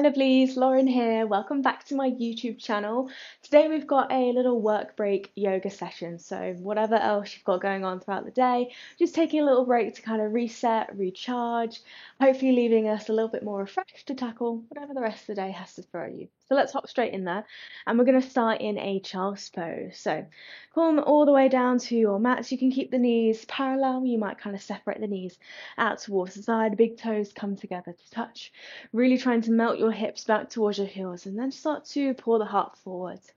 Lovelies, Lauren here. Welcome back to my YouTube channel. Today we've got a little work break yoga session. So whatever else you've got going on throughout the day, just taking a little break to kind of reset, recharge, hopefully leaving us a little bit more refreshed to tackle whatever the rest of the day has to throw you. So let's hop straight in there. And we're going to start in a child's pose. So come all the way down to your mats. You can keep the knees parallel. You might kind of separate the knees out towards the side. Big toes come together to touch. Really trying to melt your hips back towards your heels and then start to pull the heart forwards.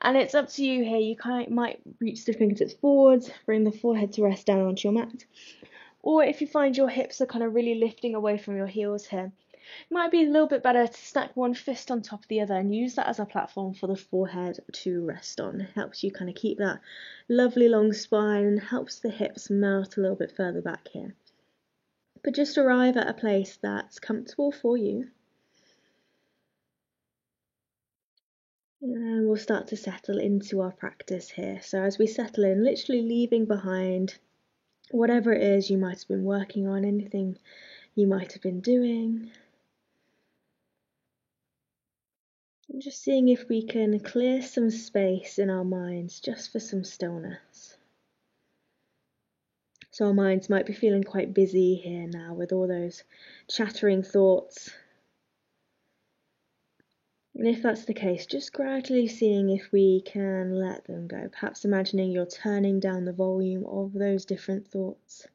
And it's up to you here. You might reach the fingertips forwards, bring the forehead to rest down onto your mat. Or if you find your hips are kind of really lifting away from your heels here, it might be a little bit better to stack one fist on top of the other and use that as a platform for the forehead to rest on. It helps you kind of keep that lovely long spine and helps the hips melt a little bit further back here. But just arrive at a place that's comfortable for you. And we'll start to settle into our practice here. So as we settle in, literally leaving behind whatever it is you might have been working on, anything you might have been doing. And just seeing if we can clear some space in our minds just for some stillness. So our minds might be feeling quite busy here now with all those chattering thoughts. And if that's the case, just gradually seeing if we can let them go. Perhaps imagining you're turning down the volume of those different thoughts.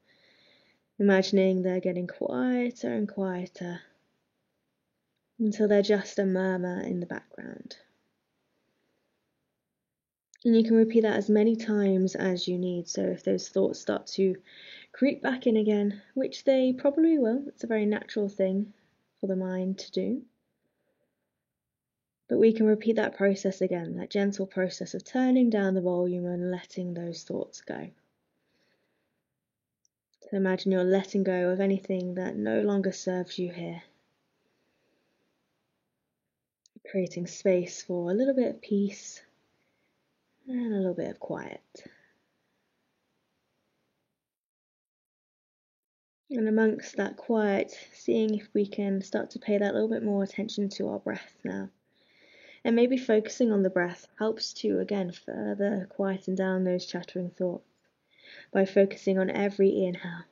Imagining they're getting quieter and quieter until they're just a murmur in the background. And you can repeat that as many times as you need. So if those thoughts start to creep back in again, which they probably will, it's a very natural thing for the mind to do. But we can repeat that process again, that gentle process of turning down the volume and letting those thoughts go. So imagine you're letting go of anything that no longer serves you here. Creating space for a little bit of peace and a little bit of quiet. And amongst that quiet, seeing if we can start to pay that little bit more attention to our breath now. And maybe focusing on the breath helps to, again, further quieten down those chattering thoughts by focusing on every inhale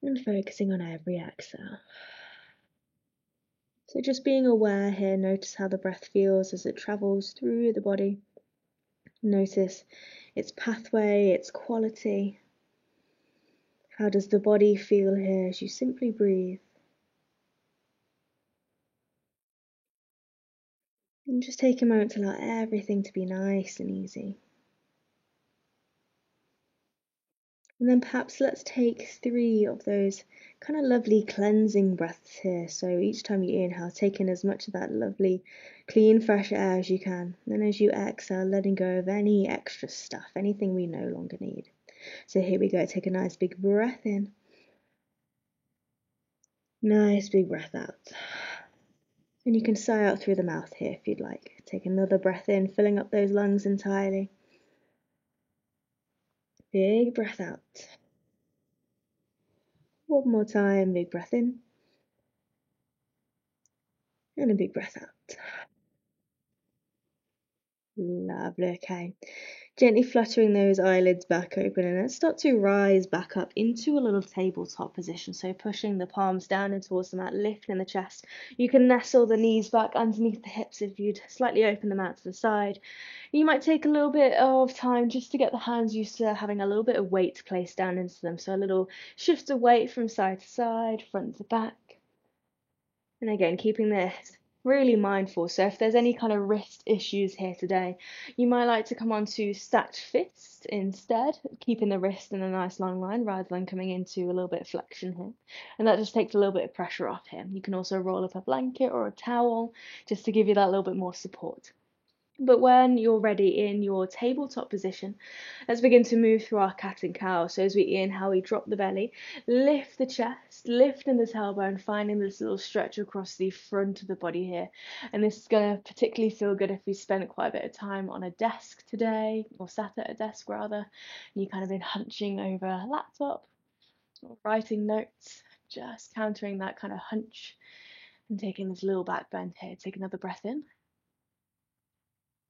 and focusing on every exhale. So just being aware here, notice how the breath feels as it travels through the body. Notice its pathway, its quality. How does the body feel here as you simply breathe? And just take a moment to allow everything to be nice and easy. And then perhaps let's take 3 of those kind of lovely cleansing breaths here. So each time you inhale, take in as much of that lovely, clean, fresh air as you can. And then as you exhale, letting go of any extra stuff, anything we no longer need. So here we go, take a nice big breath in. Nice big breath out. And you can sigh out through the mouth here if you'd like. Take another breath in, filling up those lungs entirely. Big breath out. One more time, big breath in. And a big breath out. Lovely, okay. Gently fluttering those eyelids back open and then start to rise back up into a little tabletop position. So pushing the palms down and towards the mat, lifting the chest. You can nestle the knees back underneath the hips if you'd slightly open them out to the side. You might take a little bit of time just to get the hands used to having a little bit of weight placed down into them. So a little shift of weight from side to side, front to back. And again, keeping this really mindful. So if there's any kind of wrist issues here today, you might like to come on to stacked fist instead, keeping the wrist in a nice long line rather than coming into a little bit of flexion here. And that just takes a little bit of pressure off here. You can also roll up a blanket or a towel just to give you that little bit more support. But when you're ready in your tabletop position, let's begin to move through our cat and cow. So as we inhale, we drop the belly, lift the chest, lifting the tailbone, finding this little stretch across the front of the body here. And this is going to particularly feel good if we spent quite a bit of time on a desk today, or sat at a desk rather, and you kind of been hunching over a laptop or writing notes, just countering that kind of hunch And taking this little back bend here, take another breath in.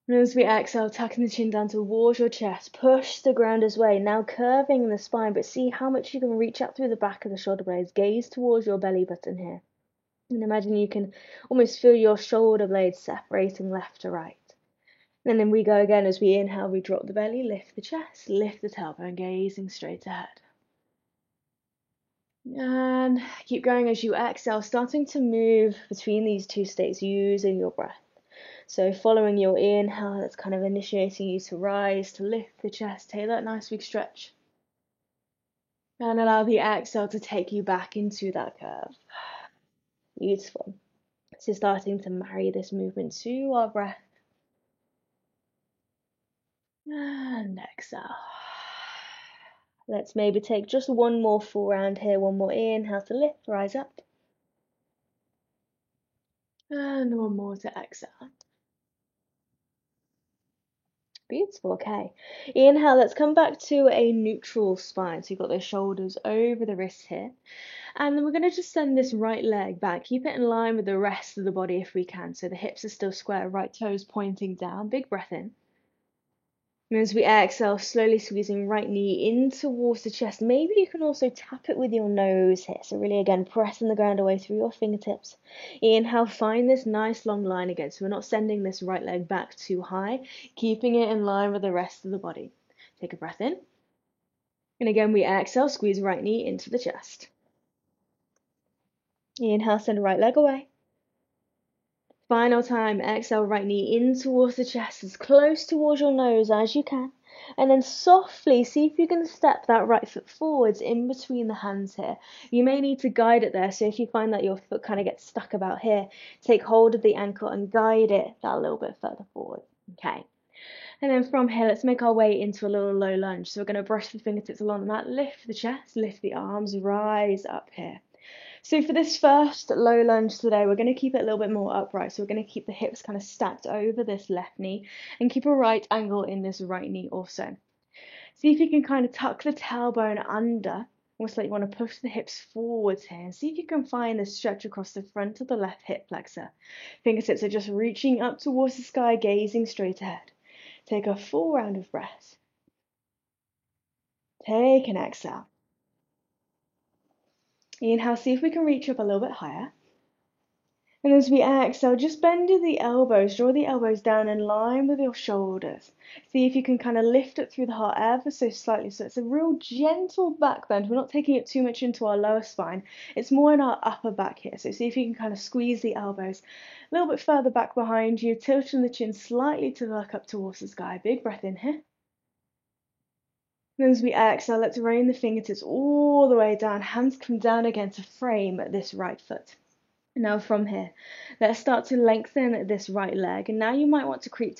And as we exhale, tucking the chin down towards your chest, push the ground this way. Now curving the spine, but see how much you can reach up through the back of the shoulder blades. Gaze towards your belly button here. And imagine you can almost feel your shoulder blades separating left to right. And then we go again as we inhale, we drop the belly, lift the chest, lift the tailbone, gazing straight ahead. And keep going as you exhale, starting to move between these two states using your breath. So following your inhale, that's kind of initiating you to rise, to lift the chest, take that nice big stretch. And allow the exhale to take you back into that curve. Beautiful. So starting to marry this movement to our breath. And exhale. Let's maybe take just one more full round here. One more inhale to lift, rise up. And one more to exhale. Beautiful, okay. Inhale, let's come back to a neutral spine. So you've got those shoulders over the wrists here. And then we're going to just send this right leg back. Keep it in line with the rest of the body if we can. So the hips are still square, right toes pointing down. Big breath in. And as we exhale, slowly squeezing right knee in towards the chest. Maybe you can also tap it with your nose here. So really, again, pressing the ground away through your fingertips. Inhale, find this nice long line again. So we're not sending this right leg back too high, keeping it in line with the rest of the body. Take a breath in. And again, we exhale, squeeze right knee into the chest. Inhale, send right leg away. Final time, exhale, right knee in towards the chest, as close towards your nose as you can. And then softly, see if you can step that right foot forwards in between the hands here. You may need to guide it there, so if you find that your foot kind of gets stuck about here, take hold of the ankle and guide it that little bit further forward. Okay. And then from here, let's make our way into a little low lunge. So we're going to brush the fingertips along the mat, lift the chest, lift the arms, rise up here. So for this first low lunge today, we're going to keep it a little bit more upright. So we're going to keep the hips kind of stacked over this left knee and keep a right angle in this right knee also. See if you can kind of tuck the tailbone under, almost like you want to push the hips forwards here, and see if you can find this stretch across the front of the left hip flexor. Fingertips are just reaching up towards the sky, gazing straight ahead. Take a full round of breath. Take an exhale. Inhale, see if we can reach up a little bit higher. And as we exhale, just bend the elbows, draw the elbows down in line with your shoulders. See if you can kind of lift it through the heart ever so slightly. So it's a real gentle back bend. We're not taking it too much into our lower spine. It's more in our upper back here. So see if you can kind of squeeze the elbows a little bit further back behind you, tilting the chin slightly to look up towards the sky. Big breath in here. And as we exhale, let's rain the fingertips all the way down. Hands come down again to frame this right foot. Now from here, let's start to lengthen this right leg. And now you might want to creep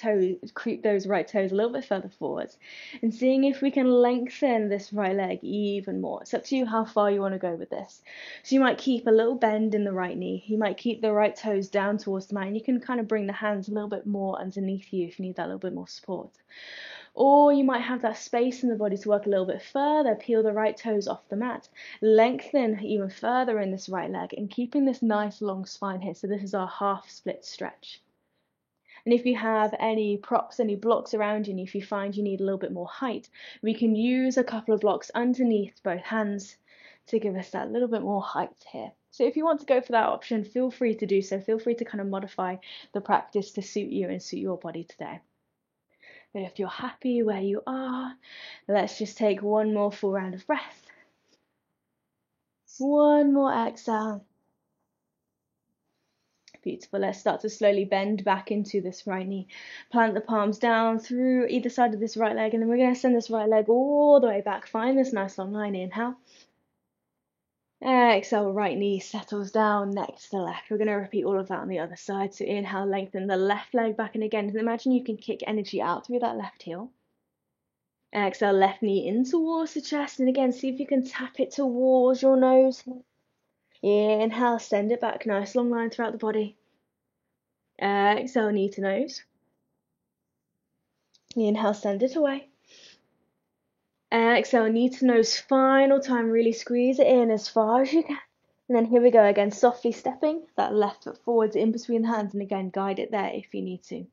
those right toes a little bit further forwards. And seeing if we can lengthen this right leg even more. It's up to you how far you want to go with this. So you might keep a little bend in the right knee. You might keep the right toes down towards the mat. And you can kind of bring the hands a little bit more underneath you if you need that little bit more support. Or you might have that space in the body to work a little bit further, peel the right toes off the mat, lengthen even further in this right leg, and keeping this nice long spine here. So this is our half split stretch. And if you have any props, any blocks around you, and if you find you need a little bit more height, we can use a couple of blocks underneath both hands to give us that little bit more height here. So if you want to go for that option, feel free to do so. Feel free to kind of modify the practice to suit you and suit your body today. But if you're happy where you are, let's just take one more full round of breath. One more exhale. Beautiful. Let's start to slowly bend back into this right knee. Plant the palms down through either side of this right leg, and then we're going to send this right leg all the way back. Find this nice long line. Inhale. Exhale, right knee settles down next to the left. We're going to repeat all of that on the other side. So inhale, lengthen the left leg back, and again, imagine you can kick energy out through that left heel. Exhale, left knee in towards the chest, and again, see if you can tap it towards your nose. Inhale, send it back, nice long line throughout the body. Exhale, knee to nose. Inhale, send it away. Exhale, knee to nose, final time, really squeeze it in as far as you can. And then here we go again, softly stepping that left foot forwards in between the hands, and again, guide it there if you need to.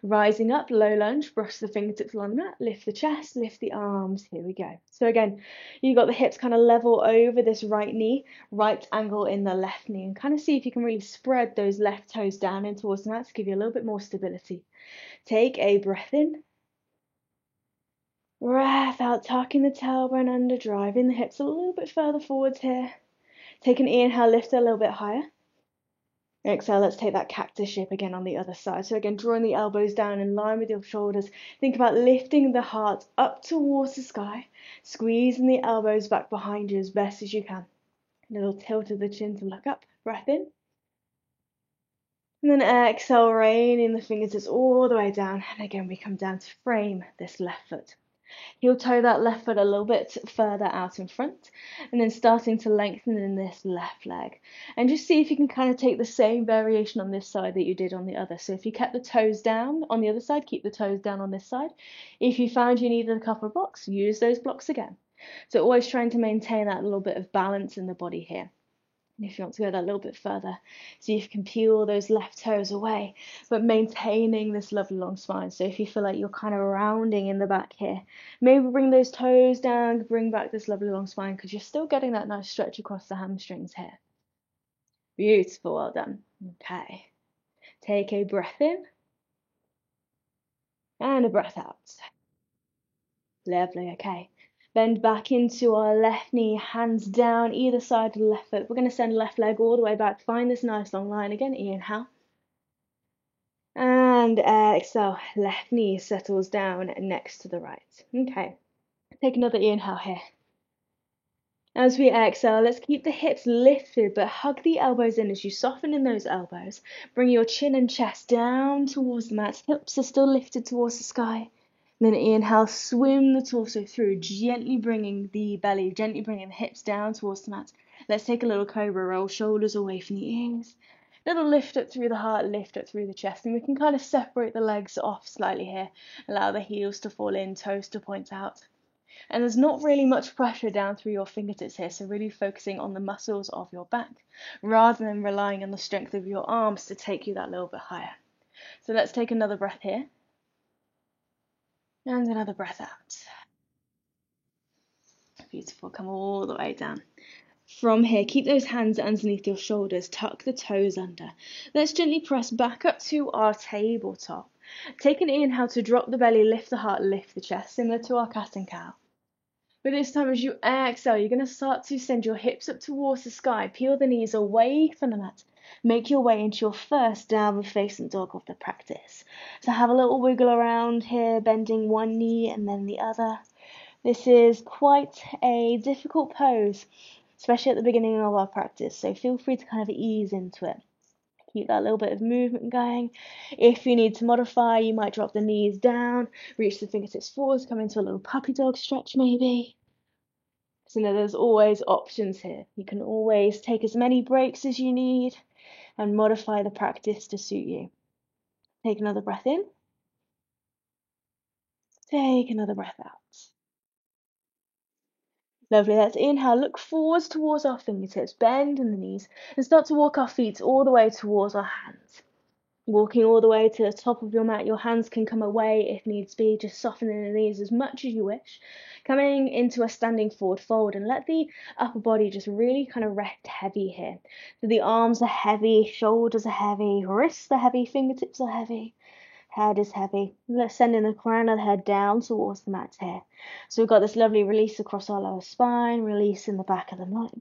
Rising up, low lunge, brush the fingertips along the mat, lift the chest, lift the arms. Here we go. So again, you've got the hips kind of level over this right knee, right angle in the left knee, and kind of see if you can really spread those left toes down in towards the mat to give you a little bit more stability. Take a breath in. Breath out, tucking the tailbone under, driving the hips a little bit further forwards here. Take an inhale, lift it a little bit higher. Exhale, let's take that cactus shape again on the other side. So again, drawing the elbows down in line with your shoulders. Think about lifting the heart up towards the sky, squeezing the elbows back behind you as best as you can. A little tilt of the chin to look up. Breath in. And then exhale, raining the fingertips all the way down. And again, we come down to frame this left foot. Heel toe that left foot a little bit further out in front, and then starting to lengthen in this left leg. And just see if you can kind of take the same variation on this side that you did on the other. So if you kept the toes down on the other side, keep the toes down on this side. If you found you needed a couple of blocks, use those blocks again. So always trying to maintain that little bit of balance in the body here. And if you want to go that little bit further, see if you can peel those left toes away, but maintaining this lovely long spine. So if you feel like you're kind of rounding in the back here, maybe bring those toes down, bring back this lovely long spine, because you're still getting that nice stretch across the hamstrings here. Beautiful, well done. Okay, take a breath in and a breath out. Lovely, okay. Bend back into our left knee, hands down either side of the left foot. We're going to send left leg all the way back. Find this nice long line again. Inhale. And exhale. Left knee settles down next to the right. Okay. Take another inhale here. As we exhale, let's keep the hips lifted, but hug the elbows in as you soften in those elbows. Bring your chin and chest down towards the mat. Hips are still lifted towards the sky. Then inhale, swim the torso through, gently bringing the belly, gently bringing the hips down towards the mat. Let's take a little cobra roll, shoulders away from the ears. Little lift up through the heart, lift up through the chest. And we can kind of separate the legs off slightly here. Allow the heels to fall in, toes to point out. And there's not really much pressure down through your fingertips here, so really focusing on the muscles of your back, rather than relying on the strength of your arms to take you that little bit higher. So let's take another breath here. And another breath out. Beautiful, come all the way down. From here, keep those hands underneath your shoulders, tuck the toes under. Let's gently press back up to our tabletop. Take an inhale to drop the belly, lift the heart, lift the chest, similar to our cat and cow. But this time as you exhale, you're going to start to send your hips up towards the sky, peel the knees away from the mat. Make your way into your first downward facing dog of the practice. So have a little wiggle around here, bending one knee and then the other. This is quite a difficult pose, especially at the beginning of our practice, so feel free to kind of ease into it. Keep that little bit of movement going. If you need to modify, you might drop the knees down, reach the fingertips forwards, come into a little puppy dog stretch maybe. So there's always options here. You can always take as many breaks as you need and modify the practice to suit you. Take another breath in. Take another breath out. Lovely, let's inhale, look forwards towards our fingertips, bend in the knees, and start to walk our feet all the way towards our hands. Walking all the way to the top of your mat, your hands can come away if needs be, just softening the knees as much as you wish. Coming into a standing forward fold, and let the upper body just really kind of rest heavy here. So the arms are heavy, shoulders are heavy, wrists are heavy, fingertips are heavy. Head is heavy. Let's send in the crown of the head down towards the mat here. So we've got this lovely release across our lower spine, release in the back of the neck.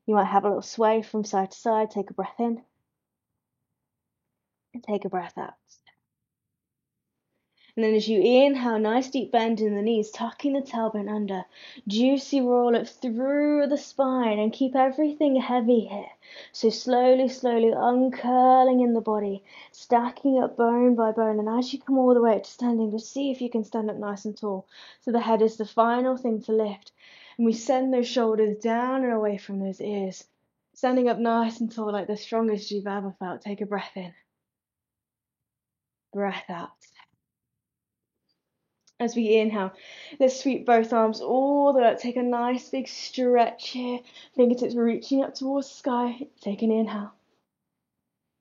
You might have a little sway from side to side. Take a breath in. And take a breath out. And then as you inhale, nice deep bend in the knees, tucking the tailbone under. Juicy roll it through the spine and keep everything heavy here. So slowly, slowly uncurling in the body, stacking up bone by bone. And as you come all the way to standing, just see if you can stand up nice and tall. So the head is the final thing to lift. And we send those shoulders down and away from those ears. Standing up nice and tall like the strongest you've ever felt. Take a breath in. Breath out. As we inhale, let's sweep both arms all the way up. Take a nice big stretch here. Fingertips reaching up towards the sky. Take an inhale.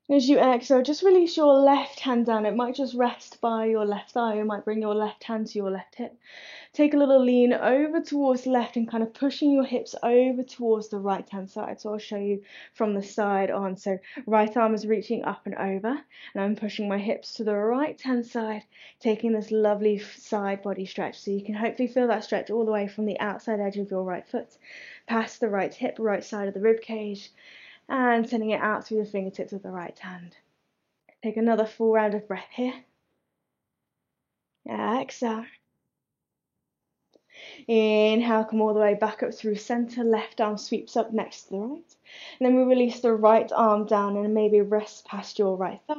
As you exhale, just release your left hand down. It might just rest by your left thigh. You might bring your left hand to your left hip. Take a little lean over towards the left and kind of pushing your hips over towards the right hand side. So I'll show you from the side on. So right arm is reaching up and over, and I'm pushing my hips to the right hand side, taking this lovely side body stretch. So you can hopefully feel that stretch all the way from the outside edge of your right foot, past the right hip, right side of the rib cage, and sending it out through the fingertips of the right hand. Take another full round of breath here. Exhale. Inhale, come all the way back up through center. Left arm sweeps up next to the right. And then we release the right arm down and maybe rest past your right thigh.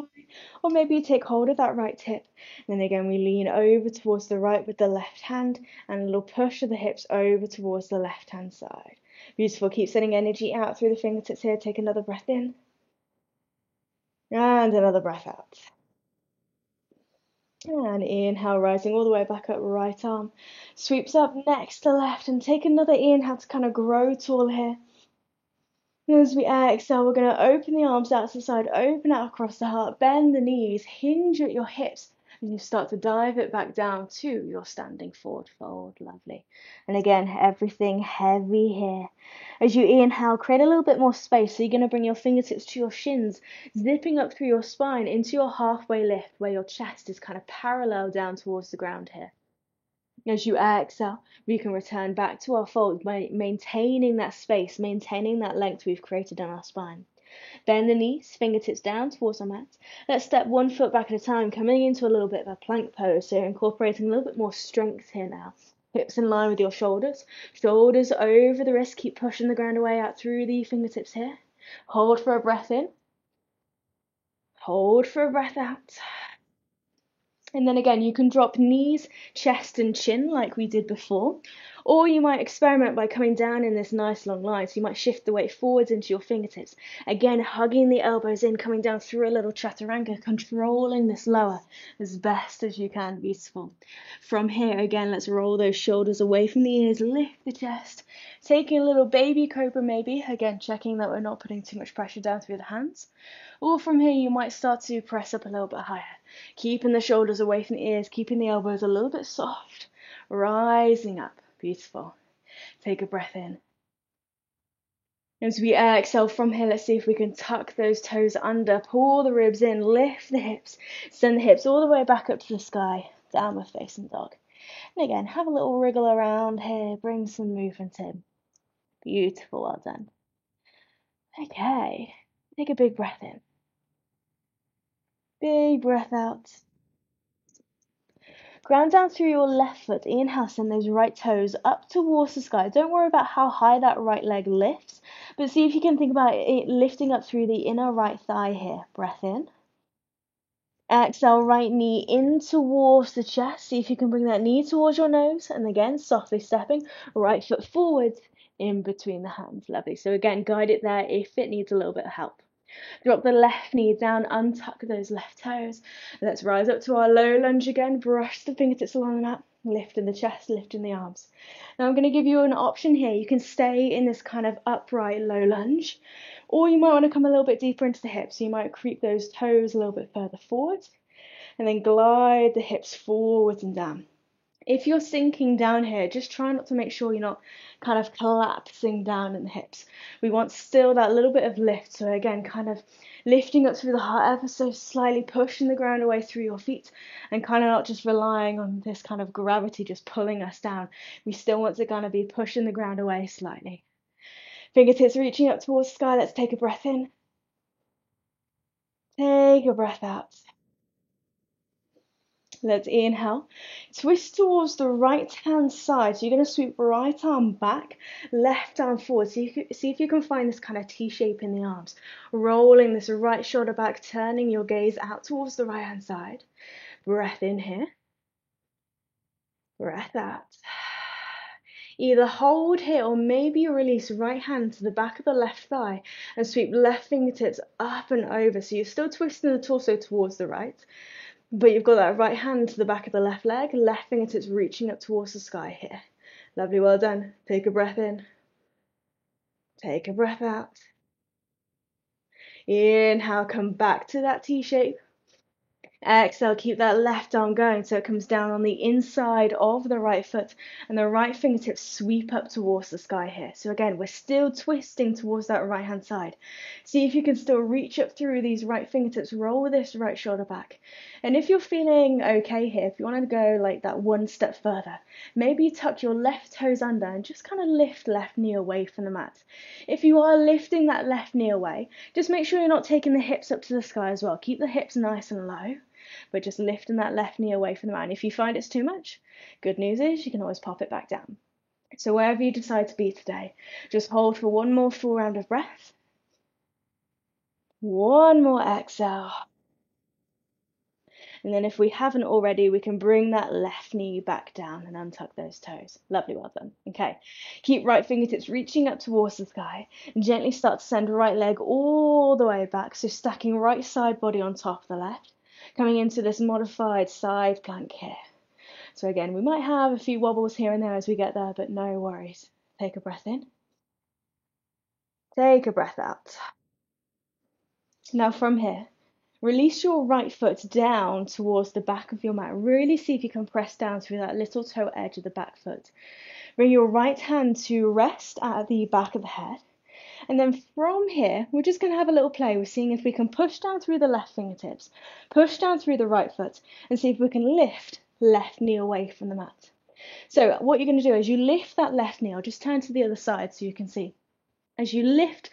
Or maybe you take hold of that right hip. And then again, we lean over towards the right with the left hand and a little push of the hips over towards the left hand side. Beautiful. Keep sending energy out through the fingertips here. Take another breath in. And another breath out. And inhale, rising all the way back up, right arm sweeps up next to left, and take another inhale to kind of grow tall here. And as we exhale, we're going to open the arms out to the side, open out across the heart, bend the knees, hinge at your hips, and you start to dive it back down to your standing forward fold. Lovely. And again, everything heavy here. As you inhale, create a little bit more space. So you're going to bring your fingertips to your shins, zipping up through your spine into your halfway lift, where your chest is kind of parallel down towards the ground here. As you exhale, we can return back to our fold by maintaining that space, maintaining that length we've created in our spine. Bend the knees, fingertips down towards our mat. Let's step one foot back at a time, coming into a little bit of a plank pose. So incorporating a little bit more strength here now. Hips in line with your shoulders. Shoulders over the wrist. Keep pushing the ground away out through the fingertips here. Hold for a breath in. Hold for a breath out. And then again, you can drop knees, chest and chin like we did before. Or you might experiment by coming down in this nice long line. So you might shift the weight forwards into your fingertips. Again, hugging the elbows in, coming down through a little chaturanga, controlling this lower as best as you can. Beautiful. From here, again, let's roll those shoulders away from the ears, lift the chest. Taking a little baby cobra maybe. Again, checking that we're not putting too much pressure down through the hands. Or from here, you might start to press up a little bit higher. Keeping the shoulders away from the ears, keeping the elbows a little bit soft. Rising up. Beautiful. Take a breath in. As we exhale from here, let's see if we can tuck those toes under, pull the ribs in, lift the hips, send the hips all the way back up to the sky, downward facing dog. And again, have a little wriggle around here, bring some movement in. Beautiful, well done. Okay, take a big breath in. Big breath out. Ground down through your left foot. Inhale, send those right toes up towards the sky. Don't worry about how high that right leg lifts, but see if you can think about it lifting up through the inner right thigh here. Breath in. Exhale, right knee in towards the chest. See if you can bring that knee towards your nose. And again, softly stepping, right foot forward in between the hands. Lovely. So again, guide it there if it needs a little bit of help. Drop the left knee down, untuck those left toes. Let's rise up to our low lunge again. Brush the fingertips along the mat. Lifting the chest, lifting the arms. Now I'm going to give you an option here. You can stay in this kind of upright low lunge, or you might want to come a little bit deeper into the hips. So you might creep those toes a little bit further forward, and then glide the hips forwards and down. If you're sinking down here, just try not to make sure you're not kind of collapsing down in the hips. We want still that little bit of lift. So again, kind of lifting up through the heart ever so slightly, pushing the ground away through your feet, and kind of not just relying on this kind of gravity just pulling us down. We still want to kind of be pushing the ground away slightly. Fingertips reaching up towards the sky. Let's take a breath in. Take a breath out. Let's inhale, twist towards the right hand side. So you're going to sweep right arm back, left arm forward. So see if you can find this kind of T shape in the arms. Rolling this right shoulder back, turning your gaze out towards the right hand side. Breath in here. Breath out. Either hold here or maybe release right hand to the back of the left thigh and sweep left fingertips up and over. So you're still twisting the torso towards the right. But you've got that right hand to the back of the left leg, left fingertips reaching up towards the sky here. Lovely, well done. Take a breath in. Take a breath out. Inhale, come back to that T shape. Exhale, keep that left arm going so it comes down on the inside of the right foot and the right fingertips sweep up towards the sky here. So again, we're still twisting towards that right hand side. See if you can still reach up through these right fingertips, roll this right shoulder back. And if you're feeling okay here, if you want to go like that one step further, maybe tuck your left toes under and just kind of lift left knee away from the mat. If you are lifting that left knee away, just make sure you're not taking the hips up to the sky as well. Keep the hips nice and low, but just lifting that left knee away from the mat. And if you find it's too much, good news is you can always pop it back down. So wherever you decide to be today, just hold for one more full round of breath. One more exhale. And then if we haven't already, we can bring that left knee back down and untuck those toes. Lovely, well done. Okay, keep right fingertips reaching up towards the sky and gently start to send right leg all the way back. So stacking right side body on top of the left, coming into this modified side plank here. So again, we might have a few wobbles here and there as we get there, but no worries. Take a breath in. Take a breath out. Now from here, release your right foot down towards the back of your mat. Really see if you can press down through that little toe edge of the back foot. Bring your right hand to rest at the back of the head. And then from here, we're just going to have a little play. We're seeing if we can push down through the left fingertips, push down through the right foot, and see if we can lift left knee away from the mat. So what you're going to do is you lift that left knee. I'll just turn to the other side so you can see. As you lift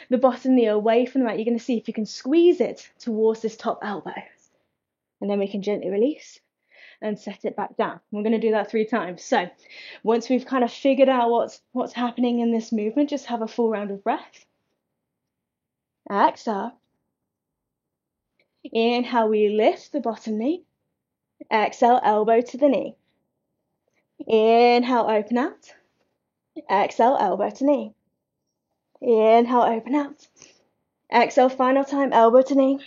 the bottom knee away from the mat, you're going to see if you can squeeze it towards this top elbow. And then we can gently release and set it back down. We're going to do that 3 times. So once we've kind of figured out what's happening in this movement, just have a full round of breath. Exhale. Inhale, we lift the bottom knee. Exhale, elbow to the knee. Inhale, open out. Exhale, elbow to knee. Inhale, open out. Exhale, final time, elbow to knee.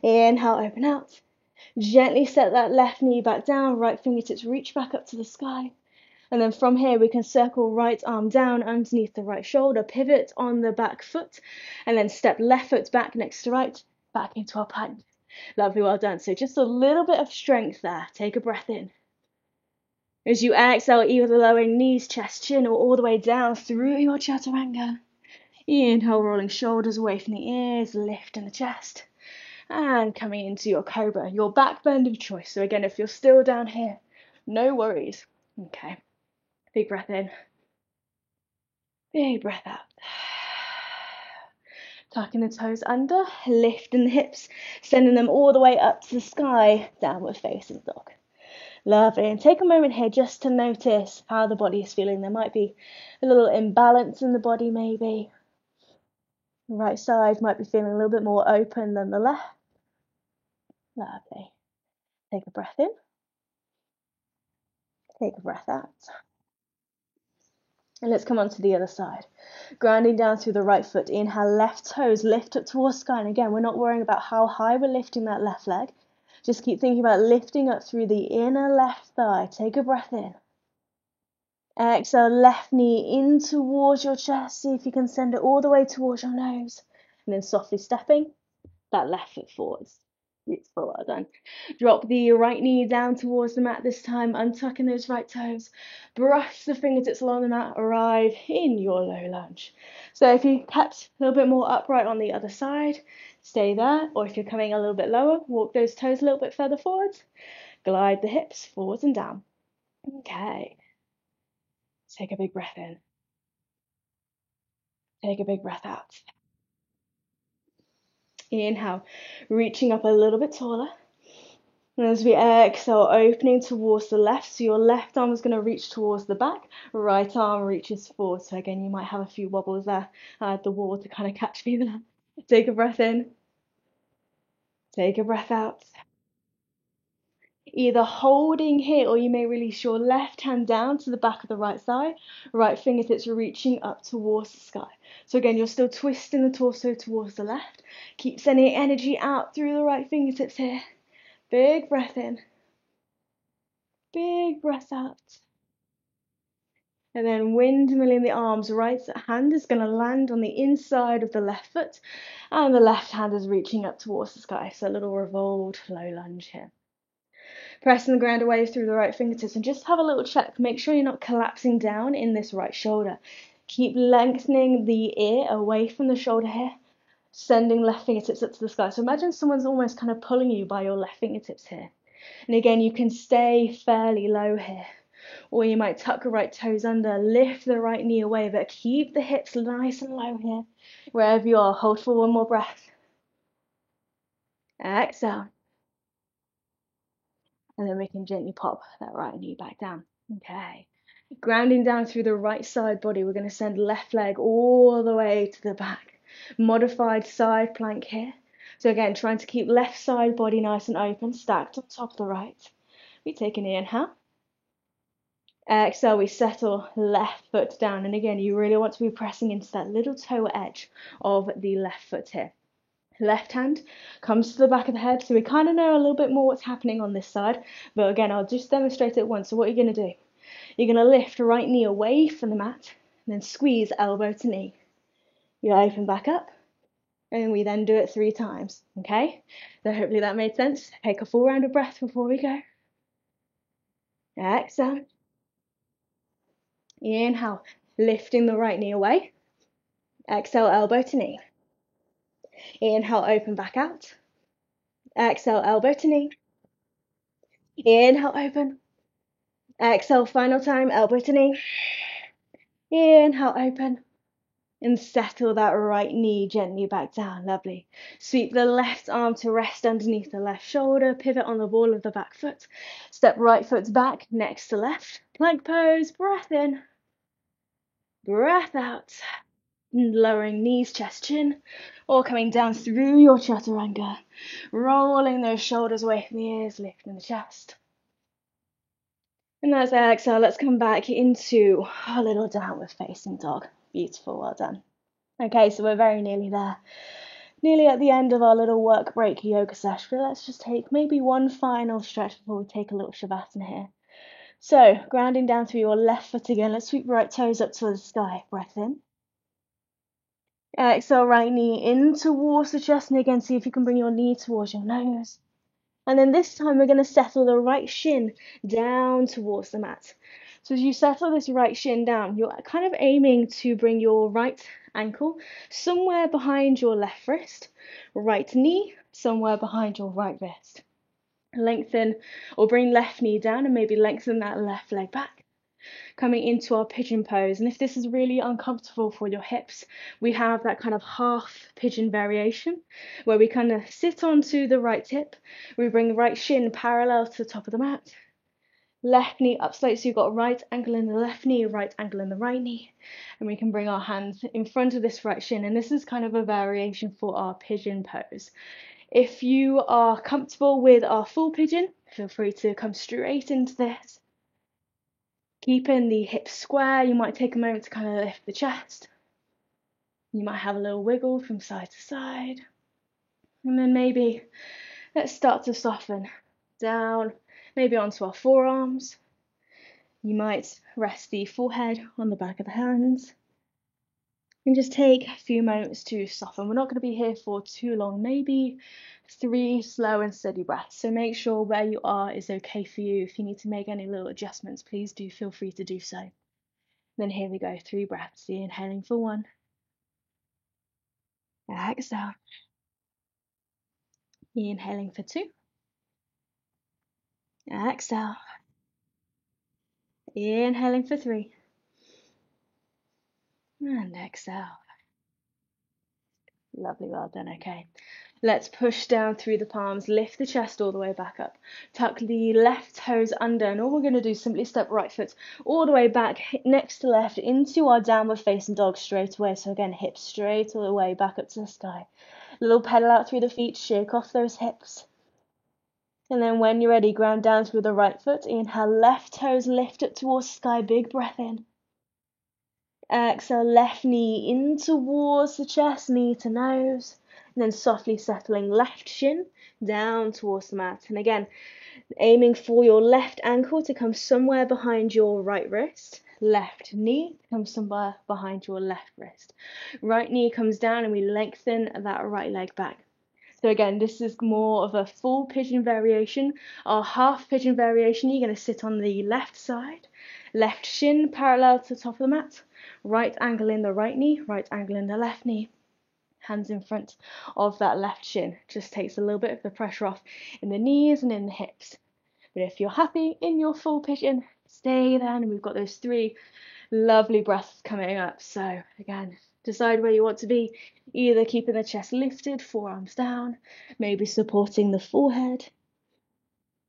Inhale, open out. Gently set that left knee back down, right fingertips reach back up to the sky. And then from here, we can circle right arm down underneath the right shoulder, pivot on the back foot, and then step left foot back next to right, back into our plank. Lovely, well done. So just a little bit of strength there. Take a breath in. As you exhale, either lowering knees, chest, chin, or all the way down through your chaturanga. Inhale, rolling shoulders away from the ears, lifting the chest. And coming into your cobra, your back bend of choice. So again, if you're still down here, no worries. Okay, big breath in, big breath out. Tucking the toes under, lifting the hips, sending them all the way up to the sky, downward facing dog. Lovely, and take a moment here just to notice how the body is feeling. There might be a little imbalance in the body maybe. The right side might be feeling a little bit more open than the left. Lovely. Take a breath in. Take a breath out. And let's come on to the other side. Grounding down through the right foot. Inhale, left toes lift up towards sky. And again, we're not worrying about how high we're lifting that left leg. Just keep thinking about lifting up through the inner left thigh. Take a breath in. Exhale, left knee in towards your chest. See if you can send it all the way towards your nose. And then softly stepping that left foot forwards. Beautiful, well done. Drop the right knee down towards the mat this time, untucking those right toes. Brush the fingertips along the mat, arrive in your low lunge. So if you kept a little bit more upright on the other side, stay there. Or if you're coming a little bit lower, walk those toes a little bit further forwards. Glide the hips forwards and down. Okay. Take a big breath in. Take a big breath out. Inhale, reaching up a little bit taller. And as we exhale, opening towards the left. So your left arm is going to reach towards the back. Right arm reaches forward. So again, you might have a few wobbles there at the wall to kind of catch me there. Take a breath in. Take a breath out. Either holding here, or you may release your left hand down to the back of the right side. Right fingertips reaching up towards the sky. So again, you're still twisting the torso towards the left. Keep sending energy out through the right fingertips here. Big breath in. Big breath out. And then windmilling the arms. Right hand is going to land on the inside of the left foot. And the left hand is reaching up towards the sky. So a little revolved low lunge here. Pressing the ground away through the right fingertips. And just have a little check. Make sure you're not collapsing down in this right shoulder. Keep lengthening the ear away from the shoulder here. Sending left fingertips up to the sky. So imagine someone's almost kind of pulling you by your left fingertips here. And again, you can stay fairly low here. Or you might tuck your right toes under, lift the right knee away, but keep the hips nice and low here. Wherever you are, hold for one more breath. Exhale. And then we can gently pop that right knee back down. Okay. Grounding down through the right side body, we're going to send left leg all the way to the back. Modified side plank here. So again, trying to keep left side body nice and open, stacked on top of the right. We take an inhale. Exhale, we settle left foot down. And again, you really want to be pressing into that little toe edge of the left foot here. Left hand comes to the back of the head. So we kind of know a little bit more what's happening on this side. But again, I'll just demonstrate it once. So what you're going to do, you're going to lift right knee away from the mat. And then squeeze elbow to knee. You open back up. And we then do it 3 times. Okay? So hopefully that made sense. Take a full round of breath before we go. Exhale. Inhale, lifting the right knee away. Exhale, elbow to knee. Inhale, open back out. Exhale, elbow to knee. Inhale, open. Exhale, final time, elbow to knee. Inhale, open. And settle that right knee gently back down. Lovely. Sweep the left arm to rest underneath the left shoulder. Pivot on the ball of the back foot. Step right foot back, next to left. Plank pose, breath in. Breath out. Lowering knees, chest, chin, or coming down through your chaturanga, rolling those shoulders away from the ears, lifting the chest. And as I exhale, let's come back into a little downward facing dog. Beautiful, well done. Okay, so we're very nearly there. Nearly at the end of our little work break yoga session. Let's just take maybe one final stretch before we take a little shavasana here. So, grounding down through your left foot again. Let's sweep right toes up towards the sky. Breath in. Exhale, right knee in towards the chest, and again, see if you can bring your knee towards your nose. And then this time we're going to settle the right shin down towards the mat. So as you settle this right shin down, you're kind of aiming to bring your right ankle somewhere behind your left wrist, right knee somewhere behind your right wrist. Lengthen or bring left knee down and maybe lengthen that left leg back. Coming into our pigeon pose, and if this is really uncomfortable for your hips, we have that kind of half pigeon variation where we kind of sit onto the right hip, we bring the right shin parallel to the top of the mat, left knee up slightly, so you've got right ankle in the left knee, right ankle in the right knee, and we can bring our hands in front of this right shin, and this is kind of a variation for our pigeon pose. If you are comfortable with our full pigeon, feel free to come straight into this. Keeping the hips square, you might take a moment to kind of lift the chest. You might have a little wiggle from side to side. And then maybe let's start to soften down, maybe onto our forearms. You might rest the forehead on the back of the hands. And just take a few moments to soften. We're not going to be here for too long, maybe 3 slow and steady breaths. So make sure where you are is okay for you. If you need to make any little adjustments, please do feel free to do so. Then here we go, 3 breaths. Inhaling for 1. Exhale. Inhaling for 2. Exhale. Inhaling for 3. And exhale. Lovely, well done, okay. Let's push down through the palms, lift the chest all the way back up. Tuck the left toes under, and all we're going to do is simply step right foot all the way back, next to left, into our downward facing dog straight away. So again, hips straight all the way back up to the sky. Little pedal out through the feet, shake off those hips. And then when you're ready, ground down through the right foot. Inhale, left toes lift up towards the sky, big breath in. Exhale, left knee in towards the chest, knee to nose. And then softly settling left shin down towards the mat. And again, aiming for your left ankle to come somewhere behind your right wrist. Left knee comes somewhere behind your left wrist. Right knee comes down and we lengthen that right leg back. So again, this is more of a full pigeon variation. Our half pigeon variation, you're going to sit on the left side, left shin parallel to the top of the mat, right angle in the right knee, right angle in the left knee, hands in front of that left shin. Just takes a little bit of the pressure off in the knees and in the hips. But if you're happy in your full pigeon, stay there. And we've got those 3 lovely breaths coming up. So again, decide where you want to be, either keeping the chest lifted, forearms down, maybe supporting the forehead.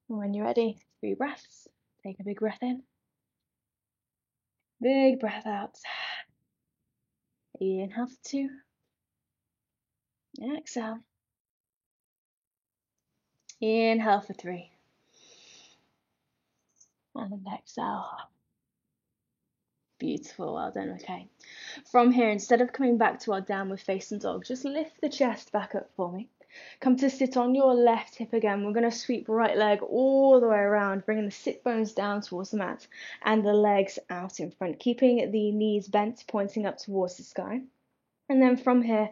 And when you're ready, 3 breaths. Take a big breath in. Big breath out. Inhale for 2. Exhale. Inhale for 3. And then exhale. Beautiful, well done. Okay. From here, instead of coming back to our downward facing dog, just lift the chest back up for me. Come to sit on your left hip again. We're going to sweep right leg all the way around, bringing the sit bones down towards the mat and the legs out in front, keeping the knees bent, pointing up towards the sky. And then from here,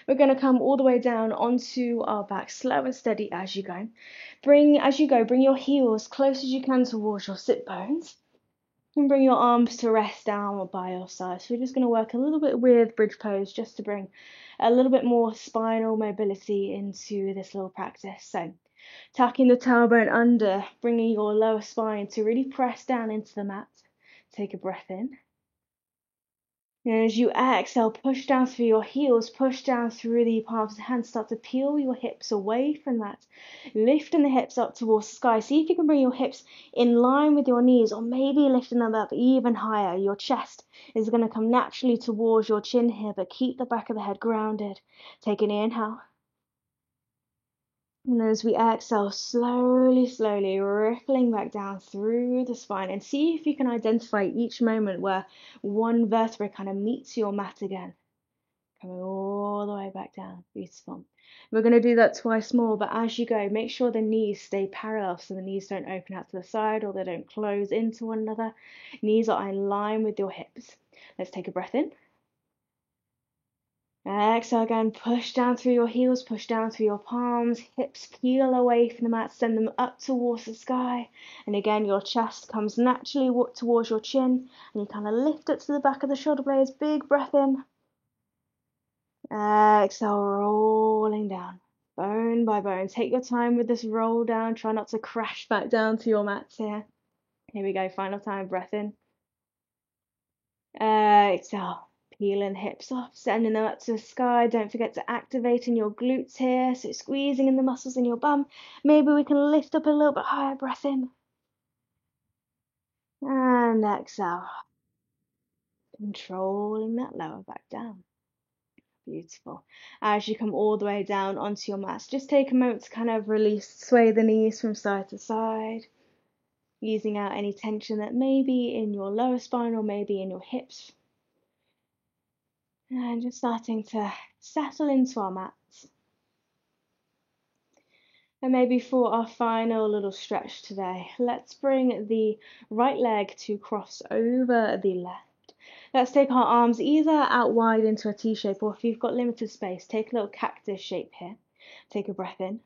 we're going to come all the way down onto our back, slow and steady as you go. Bring your heels close as you can towards your sit bones. And bring your arms to rest down by your side. So we're just going to work a little bit with bridge pose just to bring a little bit more spinal mobility into this little practice. So tucking the tailbone under, bringing your lower spine to really press down into the mat. Take a breath in. And as you exhale, push down through your heels, push down through the palms of the hands, start to peel your hips away from that. Lifting the hips up towards the sky. See if you can bring your hips in line with your knees, or maybe lifting them up even higher. Your chest is going to come naturally towards your chin here, but keep the back of the head grounded. Take an inhale. And as we exhale, slowly rippling back down through the spine, and see if you can identify each moment where one vertebra kind of meets your mat again. Coming all the way back down. Beautiful. We're going to do that twice more, but as you go, make sure the knees stay parallel so the knees don't open out to the side or they don't close into one another. Knees are in line with your hips. Let's take a breath in. Exhale again, push down through your heels, push down through your palms, hips peel away from the mat, send them up towards the sky. And again, your chest comes naturally towards your chin, and you kind of lift up to the back of the shoulder blades. Big breath in. Exhale, rolling down, bone by bone. Take your time with this roll down. Try not to crash back down to your mats here. Here we go, final time, breath in. Exhale. Peeling hips off, sending them up to the sky. Don't forget to activate in your glutes here. So squeezing in the muscles in your bum. Maybe we can lift up a little bit higher. Breath in. And exhale. Controlling that lower back down. Beautiful. As you come all the way down onto your mats, just take a moment to kind of release, sway the knees from side to side. Easing out any tension that may be in your lower spine or maybe in your hips. And just starting to settle into our mats. And maybe for our final little stretch today, let's bring the right leg to cross over the left. Let's take our arms either out wide into a T shape, or if you've got limited space, take a little cactus shape here. Take a breath in.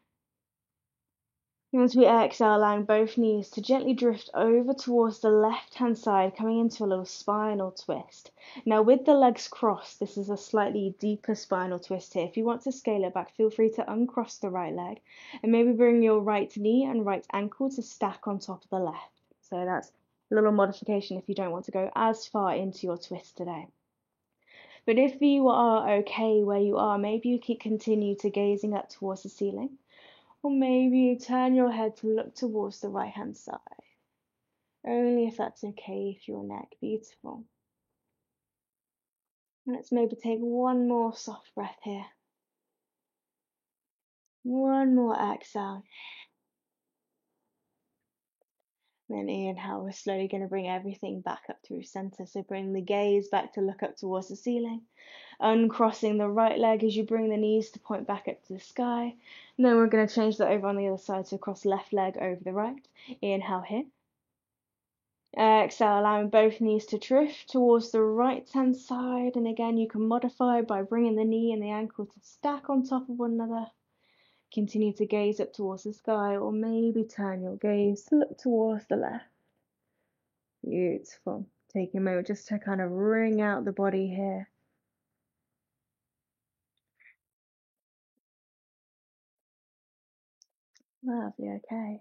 As we exhale, allowing both knees to gently drift over towards the left-hand side, coming into a little spinal twist. Now, with the legs crossed, this is a slightly deeper spinal twist here. If you want to scale it back, feel free to uncross the right leg and maybe bring your right knee and right ankle to stack on top of the left. So that's a little modification if you don't want to go as far into your twist today. But if you are okay where you are, maybe you can continue to gazing up towards the ceiling. Or maybe you turn your head to look towards the right hand side. Only if that's okay for your neck. Beautiful. And let's maybe take one more soft breath here. One more exhale. Then inhale, we're slowly going to bring everything back up through center. So bring the gaze back to look up towards the ceiling. Uncrossing the right leg as you bring the knees to point back up to the sky. And then we're going to change that over on the other side. So cross left leg over the right. Inhale here. Exhale, allowing both knees to drift towards the right hand side. And again, you can modify by bringing the knee and the ankle to stack on top of one another. Continue to gaze up towards the sky, or maybe turn your gaze to look towards the left. Beautiful. Take a moment just to kind of wring out the body here. Lovely, okay.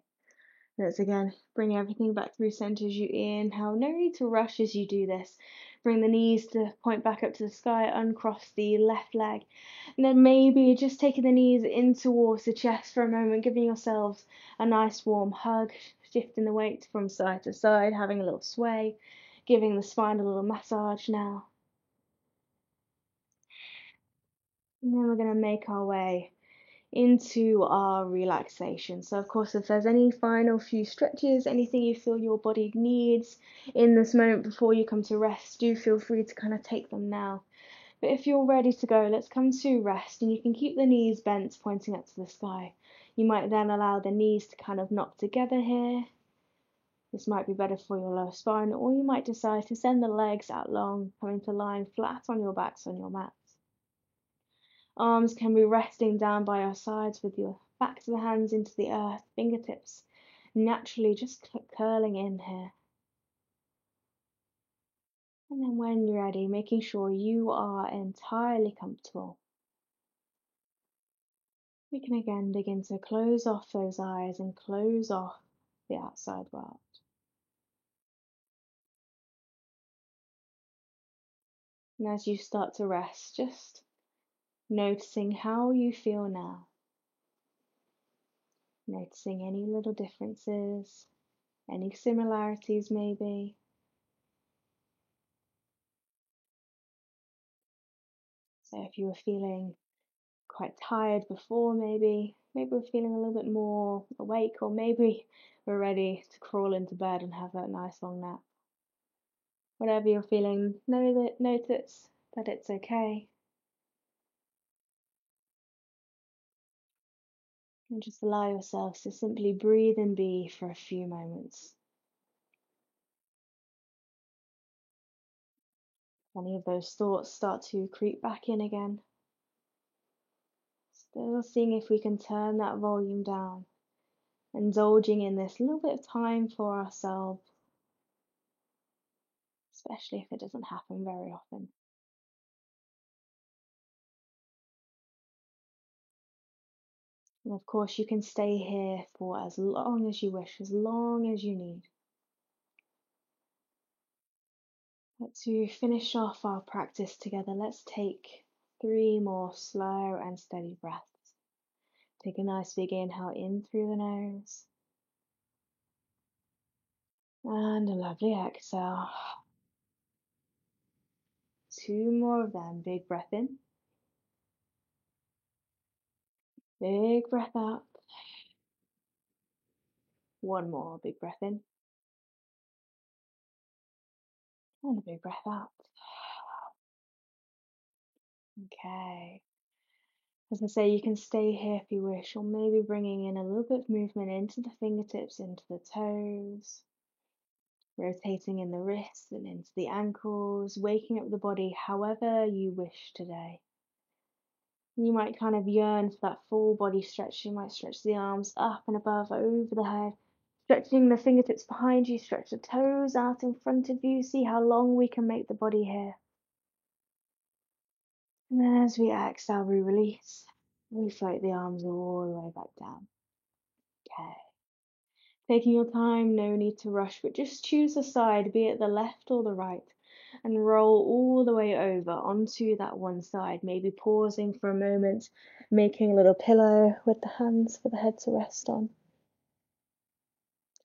Let's again bring everything back through center as you inhale. No need to rush as you do this. Bring the knees to point back up to the sky, uncross the left leg. And then maybe just taking the knees in towards the chest for a moment, giving yourselves a nice warm hug, shifting the weight from side to side, having a little sway, giving the spine a little massage now. And then we're going to make our way into our relaxation. So of course, if there's any final few stretches, anything you feel your body needs in this moment before you come to rest, do feel free to kind of take them now. But if you're ready to go, let's come to rest, and you can keep the knees bent pointing up to the sky. You might then allow the knees to kind of knock together here. This might be better for your lower spine, or you might decide to send the legs out long, coming to lying flat on your backs on your mat. Arms can be resting down by your sides with your backs of the hands into the earth, fingertips naturally just curling in here. And then when you're ready, making sure you are entirely comfortable, we can again begin to close off those eyes and close off the outside world. And as you start to rest, just noticing how you feel now. Noticing any little differences, any similarities maybe. So if you were feeling quite tired before, maybe we're feeling a little bit more awake, or maybe we're ready to crawl into bed and have that nice long nap. Whatever you're feeling, notice that it's okay. And just allow yourself to simply breathe and be for a few moments. If any of those thoughts start to creep back in again, still seeing if we can turn that volume down, indulging in this little bit of time for ourselves, especially if it doesn't happen very often. And of course, you can stay here for as long as you wish, as long as you need. But to finish off our practice together, let's take 3 more slow and steady breaths. Take a nice big inhale in through the nose. And a lovely exhale. 2 more of them. Big breath in. Big breath out. 1 more. Big breath in. And a big breath out. Okay. As I say, you can stay here if you wish, or maybe bringing in a little bit of movement into the fingertips, into the toes, rotating in the wrists and into the ankles, waking up the body however you wish today. You might kind of yearn for that full body stretch. You might stretch the arms up and above, over the head, stretching the fingertips behind you, stretch the toes out in front of you. See how long we can make the body here. And then as we exhale, we release. We float the arms all the way back down. Okay. Taking your time, no need to rush, but just choose a side, be it the left or the right, and roll all the way over onto that one side, maybe pausing for a moment, making a little pillow with the hands for the head to rest on.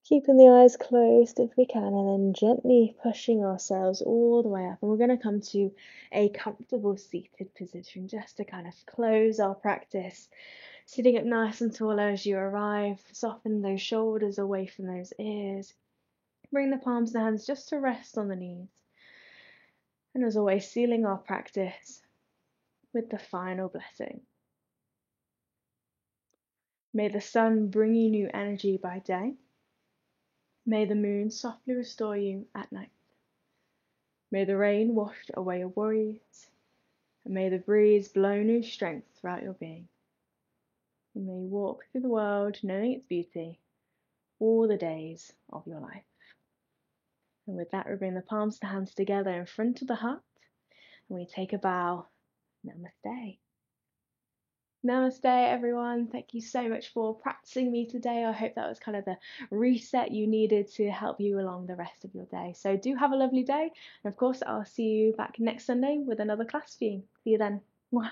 Keeping the eyes closed if we can, and then gently pushing ourselves all the way up. And we're going to come to a comfortable seated position just to kind of close our practice. Sitting up nice and tall as you arrive, soften those shoulders away from those ears. Bring the palms of the hands just to rest on the knees. And as always, sealing our practice with the final blessing. May the sun bring you new energy by day. May the moon softly restore you at night. May the rain wash away your worries. And may the breeze blow new strength throughout your being. And may you walk through the world knowing its beauty all the days of your life. And with that, we bring the palms of the hands together in front of the heart. And we take a bow. Namaste. Namaste, everyone. Thank you so much for practicing me today. I hope that was kind of the reset you needed to help you along the rest of your day. So do have a lovely day. And of course, I'll see you back next Sunday with another class for you. See you then. Mwah.